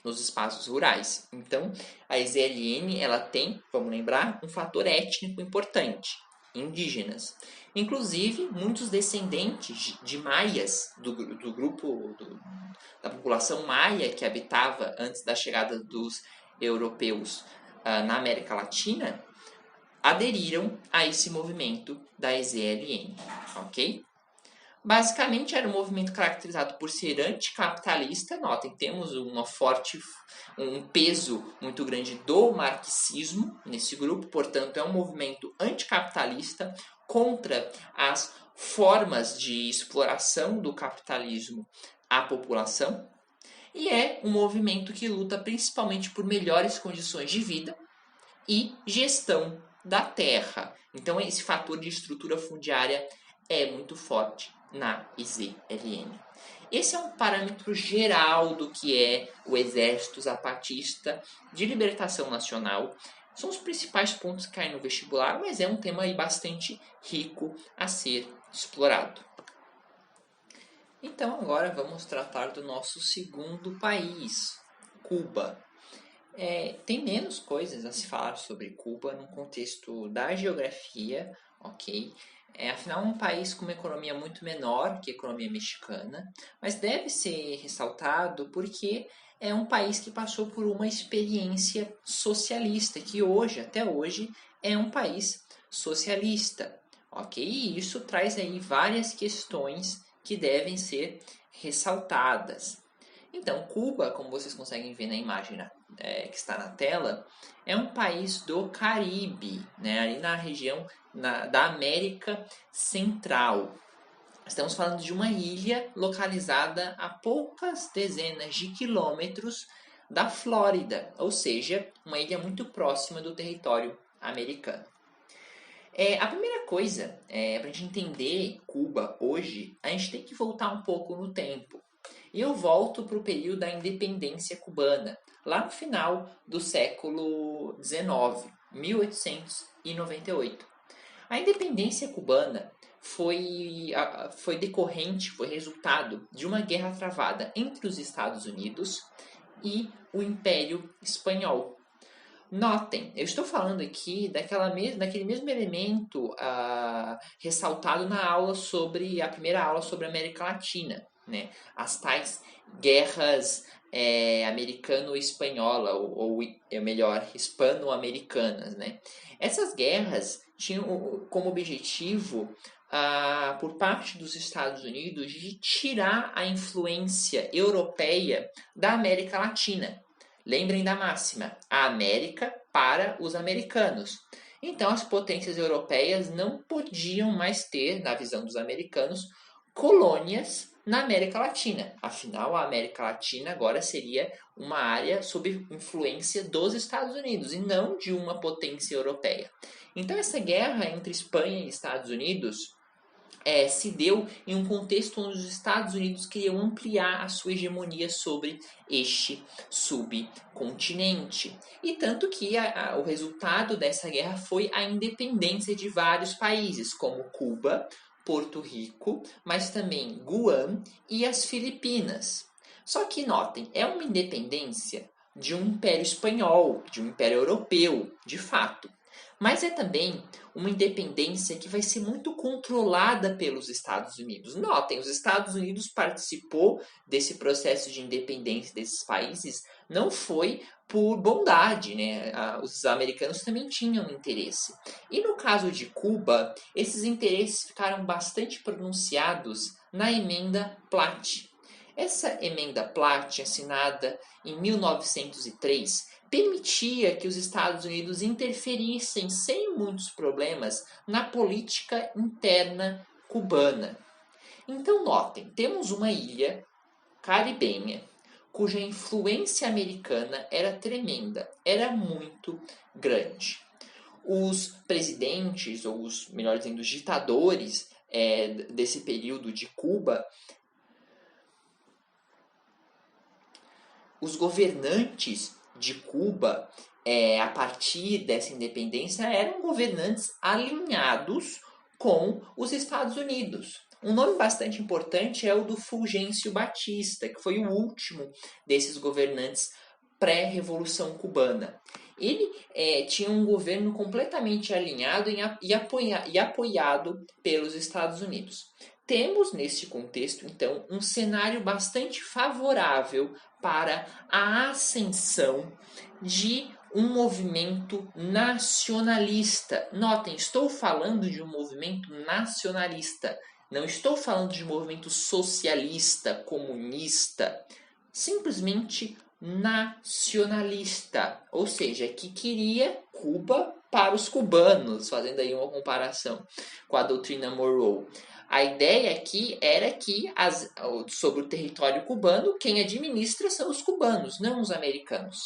nos espaços rurais. Então, a EZLN ela tem, vamos lembrar, um fator étnico importante, indígenas. Inclusive, muitos descendentes de maias, do grupo da população maia que habitava antes da chegada dos europeus na América Latina, aderiram a esse movimento da EZLN, ok? Basicamente era um movimento caracterizado por ser anticapitalista. Notem, temos um peso muito grande do marxismo nesse grupo, portanto é um movimento anticapitalista contra as formas de exploração do capitalismo à população, e é um movimento que luta principalmente por melhores condições de vida e gestão da terra. Então esse fator de estrutura fundiária é muito forte na EZLN. Esse é um parâmetro geral do que é o Exército Zapatista de Libertação Nacional. São os principais pontos que caem no vestibular, mas é um tema aí bastante rico a ser explorado. Então agora vamos tratar do nosso segundo país, Cuba. Tem menos coisas a se falar sobre Cuba no contexto da geografia, ok? Afinal, é um país com uma economia muito menor que a economia mexicana, mas deve ser ressaltado porque é um país que passou por uma experiência socialista, que hoje, até hoje, é um país socialista, ok? E isso traz aí várias questões que devem ser ressaltadas. Então, Cuba, como vocês conseguem ver na imagem que está na tela, é um país do Caribe, né? Ali na região da América Central. Estamos falando de uma ilha localizada a poucas dezenas de quilômetros da Flórida, ou seja, uma ilha muito próxima do território americano. A primeira coisa, para a gente entender Cuba hoje, a gente tem que voltar um pouco no tempo. E eu volto para o período da independência cubana, lá no final do século XIX, 1898. A independência cubana foi resultado de uma guerra travada entre os Estados Unidos e o Império Espanhol. Notem, eu estou falando aqui daquele mesmo elemento ressaltado na a primeira aula sobre a América Latina, né? As tais guerras americano-espanhola, ou melhor, hispano-americanas, né? Essas guerras tinham como objetivo, por parte dos Estados Unidos, de tirar a influência europeia da América Latina. Lembrem da máxima, a América para os americanos. Então as potências europeias não podiam mais ter, na visão dos americanos, colônias na América Latina. Afinal, a América Latina agora seria uma área sob influência dos Estados Unidos e não de uma potência europeia. Então essa guerra entre Espanha e Estados Unidos se deu em um contexto onde os Estados Unidos queriam ampliar a sua hegemonia sobre este subcontinente. E tanto que o resultado dessa guerra foi a independência de vários países, como Cuba, Porto Rico, mas também Guam e as Filipinas. Só que notem, é uma independência de um império espanhol, de um império europeu, de fato. Mas é também uma independência que vai ser muito controlada pelos Estados Unidos. Notem, os Estados Unidos participou desse processo de independência desses países, não foi por bondade, né? Os americanos também tinham interesse. E no caso de Cuba, esses interesses ficaram bastante pronunciados na Emenda Platt. Essa Emenda Platt, assinada em 1903, permitia que os Estados Unidos interferissem sem muitos problemas na política interna cubana. Então notem, temos uma ilha caribenha cuja influência americana era tremenda, era muito grande. Os presidentes, ou os, melhor dizendo, os ditadores desse período de Cuba, os governantes de Cuba, a partir dessa independência, eram governantes alinhados com os Estados Unidos. Um nome bastante importante é o do Fulgêncio Batista, que foi o último desses governantes pré-revolução cubana. Ele tinha um governo completamente alinhado e apoiado pelos Estados Unidos. Temos, nesse contexto, então, um cenário bastante favorável para a ascensão de um movimento nacionalista. Notem, estou falando de um movimento nacionalista. Não estou falando de um movimento socialista, comunista. Simplesmente nacionalista, ou seja, que queria Cuba para os cubanos, fazendo aí uma comparação com a doutrina Monroe. A ideia aqui era que sobre o território cubano, quem administra são os cubanos, não os americanos.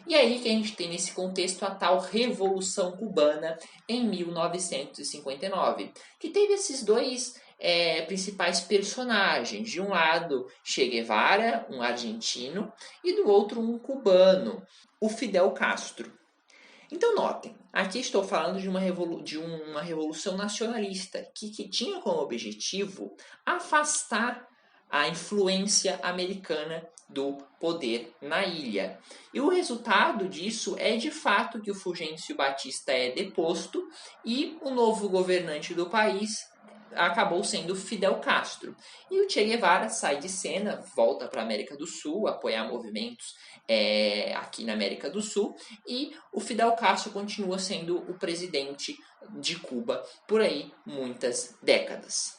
E aí que a gente tem nesse contexto a tal Revolução Cubana em 1959, que teve esses dois principais personagens. De um lado, Che Guevara, um argentino, e do outro, um cubano, o Fidel Castro. Então, notem, aqui estou falando de uma revolução nacionalista que tinha como objetivo afastar a influência americana do poder na ilha. E o resultado disso é, de fato, que o Fulgêncio Batista é deposto e o novo governante do país acabou sendo Fidel Castro. E o Che Guevara sai de cena, volta para a América do Sul, apoiar movimentos aqui na América do Sul, e o Fidel Castro continua sendo o presidente de Cuba por aí muitas décadas.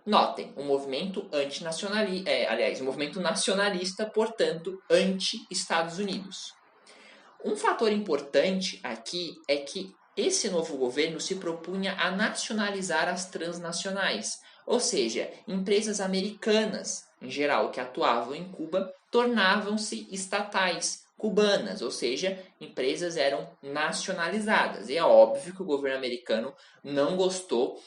Notem, um movimento um movimento nacionalista, portanto, anti-Estados Unidos. Um fator importante aqui é que esse novo governo se propunha a nacionalizar as transnacionais, ou seja, empresas americanas, em geral, que atuavam em Cuba, tornavam-se estatais cubanas, ou seja, empresas eram nacionalizadas. E é óbvio que o governo americano não gostou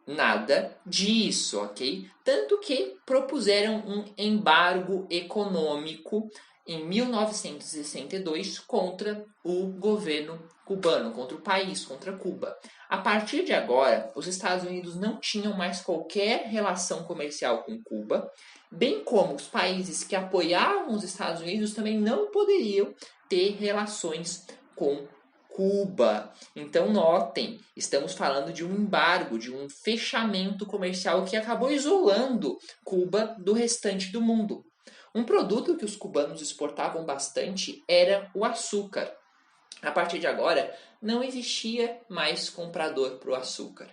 nada disso, ok? Tanto que propuseram um embargo econômico em 1962 contra o governo cubano, contra o país, contra Cuba. A partir de agora, os Estados Unidos não tinham mais qualquer relação comercial com Cuba, bem como os países que apoiavam os Estados Unidos também não poderiam ter relações com Cuba. Então, notem, estamos falando de um embargo, de um fechamento comercial que acabou isolando Cuba do restante do mundo. Um produto que os cubanos exportavam bastante era o açúcar. A partir de agora, não existia mais comprador para o açúcar.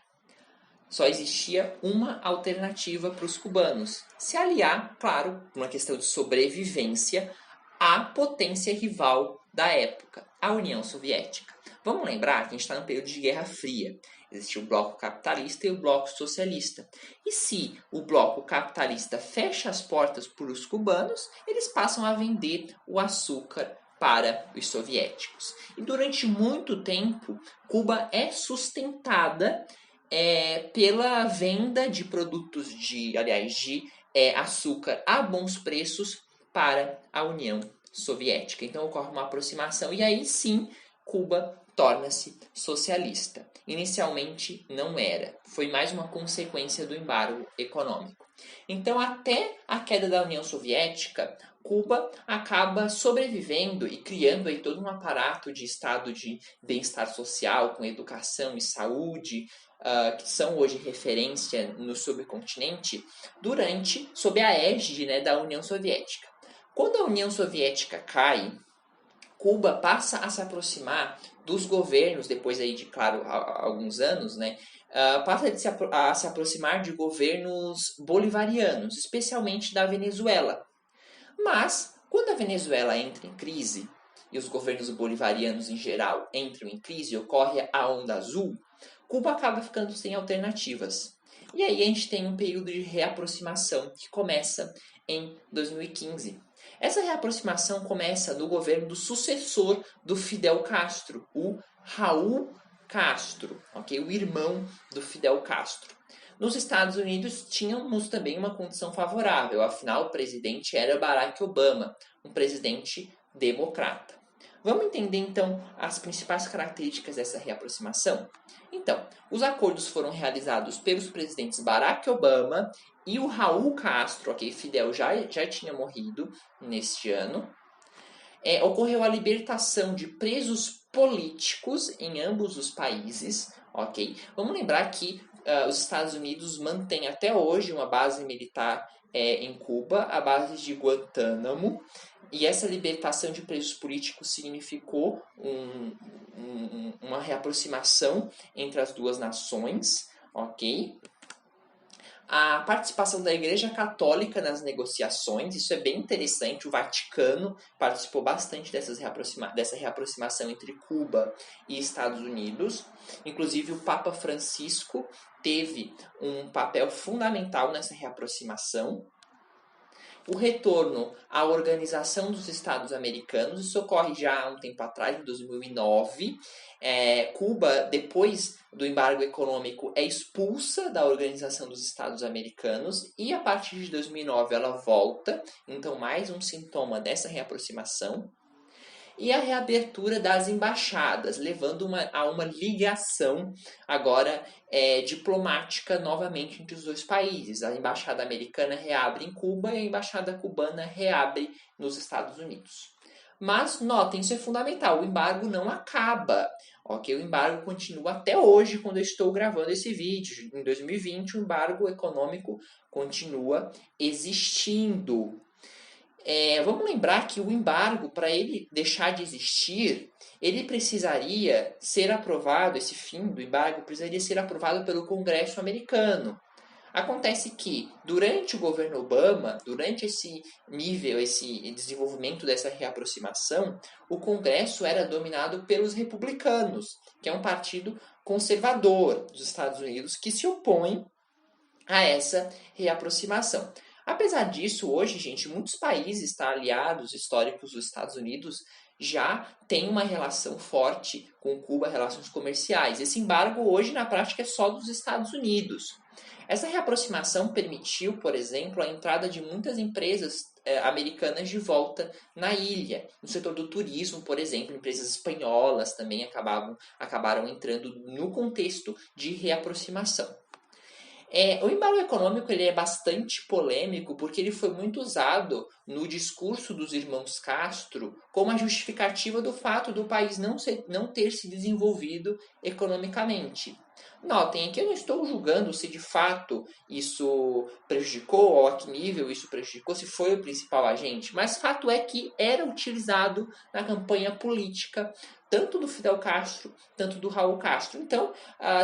Só existia uma alternativa para os cubanos: se aliar, claro, por uma questão de sobrevivência, à potência rival da época, a União Soviética. Vamos lembrar que a gente está no período de Guerra Fria. Existia o bloco capitalista e o bloco socialista. E se o bloco capitalista fecha as portas para os cubanos, eles passam a vender o açúcar para os soviéticos. E durante muito tempo, Cuba é sustentada pela venda de produtos de açúcar a bons preços para a União Soviética. Então ocorre uma aproximação e aí sim Cuba torna-se socialista. Inicialmente não era, foi mais uma consequência do embargo econômico. Então, até a queda da União Soviética, Cuba acaba sobrevivendo e criando aí todo um aparato de estado de bem-estar social, com educação e saúde, que são hoje referência no subcontinente, sob a égide da União Soviética. Quando a União Soviética cai, Cuba passa a se aproximar dos governos, depois aí de, claro, alguns anos, passa a se aproximar de governos bolivarianos, especialmente da Venezuela. Mas, quando a Venezuela entra em crise, e os governos bolivarianos em geral entram em crise e ocorre a Onda Azul, Cuba acaba ficando sem alternativas. E aí a gente tem um período de reaproximação que começa em 2015. Essa reaproximação começa no governo do sucessor do Fidel Castro, o Raul Castro, ok? O irmão do Fidel Castro. Nos Estados Unidos tínhamos também uma condição favorável, afinal o presidente era Barack Obama, um presidente democrata. Vamos entender então as principais características dessa reaproximação? Então, os acordos foram realizados pelos presidentes Barack Obama e o Raul Castro, ok? Fidel já tinha morrido neste ano. Ocorreu a libertação de presos políticos em ambos os países, ok? Vamos lembrar que os Estados Unidos mantêm até hoje uma base militar em Cuba, a base de Guantánamo, e essa libertação de presos políticos significou uma reaproximação entre as duas nações, ok? A participação da Igreja Católica nas negociações, isso é bem interessante, o Vaticano participou bastante dessa reaproximação entre Cuba e Estados Unidos. Inclusive o Papa Francisco teve um papel fundamental nessa reaproximação. O retorno à Organização dos Estados Americanos, isso ocorre já há um tempo atrás, em 2009. Cuba, depois do embargo econômico, é expulsa da Organização dos Estados Americanos e a partir de 2009 ela volta, então mais um sintoma dessa reaproximação. E a reabertura das embaixadas, levando a uma ligação agora diplomática novamente entre os dois países. A embaixada americana reabre em Cuba e a embaixada cubana reabre nos Estados Unidos. Mas notem, isso é fundamental, o embargo não acaba. Ok, o embargo continua até hoje, quando eu estou gravando esse vídeo. Em 2020, o embargo econômico continua existindo. Vamos lembrar que o embargo, para ele deixar de existir, ele precisaria ser aprovado, esse fim do embargo precisaria ser aprovado pelo Congresso americano. Acontece que, durante o governo Obama, durante esse nível, esse desenvolvimento dessa reaproximação, o Congresso era dominado pelos republicanos, que é um partido conservador dos Estados Unidos que se opõe a essa reaproximação. Apesar disso, hoje, gente, muitos países aliados históricos dos Estados Unidos já têm uma relação forte com Cuba, relações comerciais. Esse embargo hoje, na prática, é só dos Estados Unidos. Essa reaproximação permitiu, por exemplo, a entrada de muitas empresas americanas de volta na ilha. No setor do turismo, por exemplo, empresas espanholas também acabaram entrando no contexto de reaproximação. O embargo econômico ele é bastante polêmico porque ele foi muito usado no discurso dos irmãos Castro como a justificativa do fato do país não ter se desenvolvido economicamente. Notem, aqui eu não estou julgando se de fato isso prejudicou ou a que nível isso prejudicou, se foi o principal agente, mas fato é que era utilizado na campanha política tanto do Fidel Castro, tanto do Raul Castro. Então,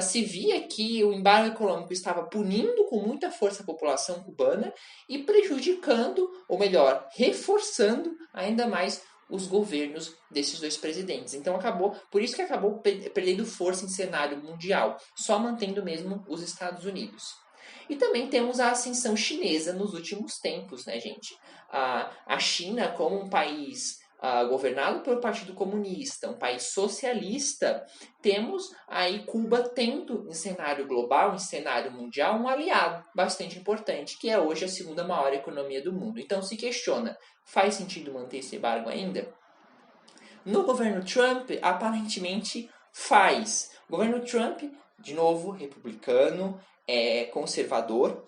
se via que o embargo econômico estava punindo com muita força a população cubana e prejudicando, ou melhor, reforçando ainda mais os governos desses dois presidentes. Então, por isso que acabou perdendo força em cenário mundial, só mantendo mesmo os Estados Unidos. E também temos a ascensão chinesa nos últimos tempos, né, gente? A China, como um país governado pelo Partido Comunista, um país socialista, temos aí Cuba tendo, em cenário global, em cenário mundial, um aliado bastante importante, que é hoje a segunda maior economia do mundo. Então se questiona, faz sentido manter esse embargo ainda? No governo Trump, aparentemente faz. O governo Trump, de novo, republicano, conservador,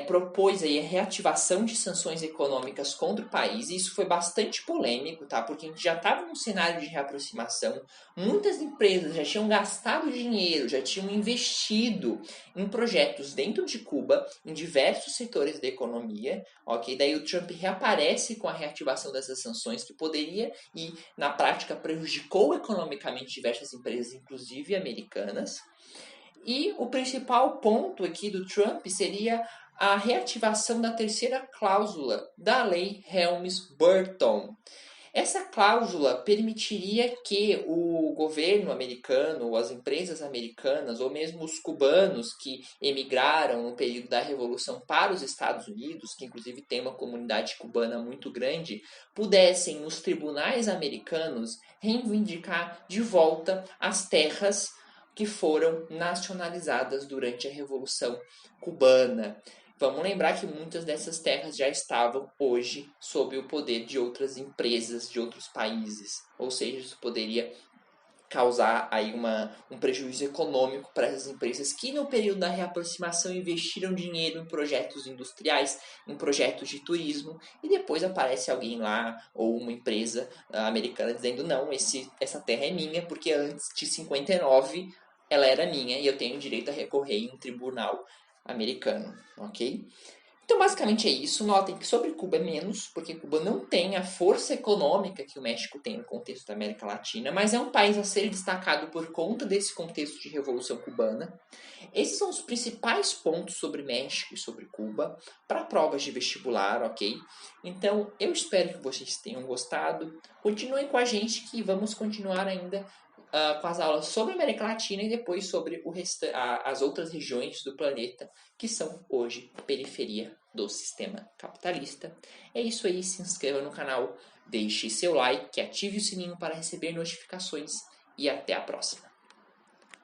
propôs aí a reativação de sanções econômicas contra o país, e isso foi bastante polêmico, tá? Porque a gente já estava num cenário de reaproximação, muitas empresas já tinham gastado dinheiro, já tinham investido em projetos dentro de Cuba, em diversos setores da economia, ok? Daí o Trump reaparece com a reativação dessas sanções, que poderia e, na prática, prejudicou economicamente diversas empresas, inclusive americanas. E o principal ponto aqui do Trump seria a reativação da terceira cláusula da lei Helms-Burton. Essa cláusula permitiria que o governo americano, ou as empresas americanas, ou mesmo os cubanos que emigraram no período da Revolução para os Estados Unidos, que inclusive tem uma comunidade cubana muito grande, pudessem, nos tribunais americanos, reivindicar de volta as terras que foram nacionalizadas durante a Revolução Cubana. Vamos lembrar que muitas dessas terras já estavam hoje sob o poder de outras empresas de outros países. Ou seja, isso poderia causar aí um prejuízo econômico para essas empresas que no período da reaproximação investiram dinheiro em projetos industriais, em projetos de turismo, e depois aparece alguém lá ou uma empresa americana dizendo não, essa terra é minha porque antes de 59 ela era minha e eu tenho direito a recorrer em um tribunal americano, ok? Então, basicamente é isso. Notem que sobre Cuba é menos, porque Cuba não tem a força econômica que o México tem no contexto da América Latina, mas é um país a ser destacado por conta desse contexto de Revolução Cubana. Esses são os principais pontos sobre México e sobre Cuba para provas de vestibular, ok? Então, eu espero que vocês tenham gostado. Continuem com a gente que vamos continuar ainda com as aulas sobre a América Latina e depois sobre as outras regiões do planeta que são hoje periferia do sistema capitalista. É isso aí, se inscreva no canal, deixe seu like, ative o sininho para receber notificações e até a próxima.